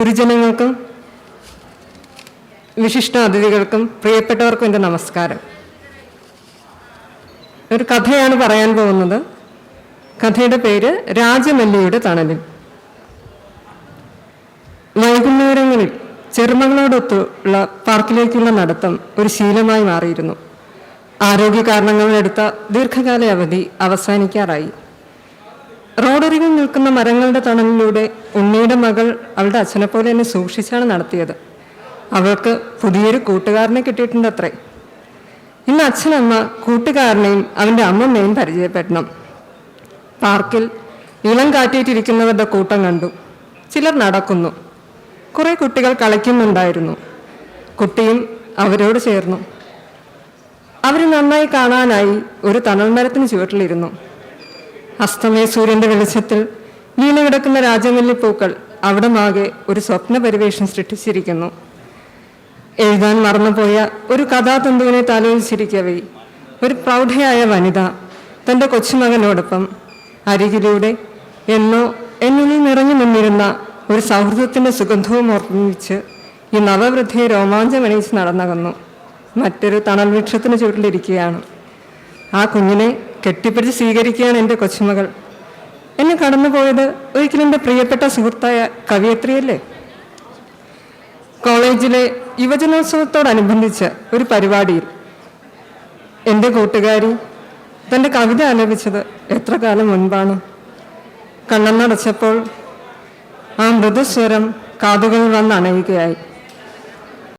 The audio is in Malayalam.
ഗുരുജനങ്ങൾക്കും വിശിഷ്ട അതിഥികൾക്കും പ്രിയപ്പെട്ടവർക്കും എൻ്റെ നമസ്കാരം. ഒരു കഥയാണ് പറയാൻ പോകുന്നത്. കഥയുടെ പേര് രാജമല്ലിയുടെ തണലിൽ. വൈകുന്നേരങ്ങളിൽ ചെറുമകളോടൊത്തുള്ള പാർക്കിലേക്കുള്ള നടത്തം ഒരു ശീലമായി മാറിയിരുന്നു. ആരോഗ്യ കാരണങ്ങളെടുത്ത ദീർഘകാല അവധി അവസാനിക്കാറായി. റോഡരികിൽ നിൽക്കുന്ന മരങ്ങളുടെ തണലിലൂടെ ഉണ്ണിയുടെ മകൾ അവളുടെ അച്ഛനെ പോലെ തന്നെ സൂക്ഷിച്ചാണ് നടത്തിയത്. അവൾക്ക് പുതിയൊരു കൂട്ടുകാരനെ കിട്ടിയിട്ടുണ്ടത്രേ. ഇന്ന് അച്ഛനമ്മ കൂട്ടുകാരനെയും അവൻ്റെ അമ്മമ്മയും പരിചയപ്പെടണം. പാർക്കിൽ ഇളം കാറ്റിയിട്ടിരിക്കുന്നവരുടെ കൂട്ടം കണ്ടു. ചിലർ നടക്കുന്നു. കുറേ കുട്ടികൾ കളിക്കുന്നുണ്ടായിരുന്നു. കുട്ടിയും അവരോട് ചേർന്നു. അവർ നന്നായി കാണാനായി ഒരു തണൽ മരത്തിന് ചുവട്ടിലിരുന്നു. അസ്തമയ സൂര്യന്റെ വെളിച്ചത്തിൽ വീണ കിടക്കുന്ന രാജമല്ലിപ്പൂക്കൾ അവിടെ മാകെ ഒരു സ്വപ്ന പരിവേഷം സൃഷ്ടിച്ചിരിക്കുന്നു. എഴുതാൻ മറന്നുപോയ ഒരു കഥാതന്തുവിനെ താലോചിച്ചിരിക്കവേ ഒരു പ്രൗഢയായ വനിത തൻ്റെ കൊച്ചുമകനോടൊപ്പം അരികിലൂടെ എന്നോ എന്നുള്ളിൽ നിറഞ്ഞു നിന്നിരുന്ന ഒരു സൗഹൃദത്തിൻ്റെ സുഗന്ധവും ഓർമ്മിച്ച് ഈ നവവൃദ്ധയെ രോമാഞ്ചമണിയിച്ച് നടന്നകന്നു. മറ്റൊരു തണൽ വൃക്ഷത്തിന് ചുവട്ടിലിരിക്കുകയാണ്. ആ കുഞ്ഞിനെ കെട്ടിപ്പിടിച്ച് സ്വീകരിക്കുകയാണ് എൻ്റെ കൊച്ചുമകൾ. എന്നെ കടന്നുപോയത് ഒരിക്കലും എൻ്റെ പ്രിയപ്പെട്ട സുഹൃത്തായ കവിയത്രിയല്ലേ. കോളേജിലെ യുവജനോത്സവത്തോടനുബന്ധിച്ച് ഒരു പരിപാടിയിൽ എൻ്റെ കൂട്ടുകാരി തൻ്റെ കവിത ആലപിച്ചത് എത്ര കാലം മുൻപാണ്. കണ്ണടച്ചപ്പോൾ ആ മൃദുസ്വരം കാതുകളിൽ വന്ന് അണയുകയായി.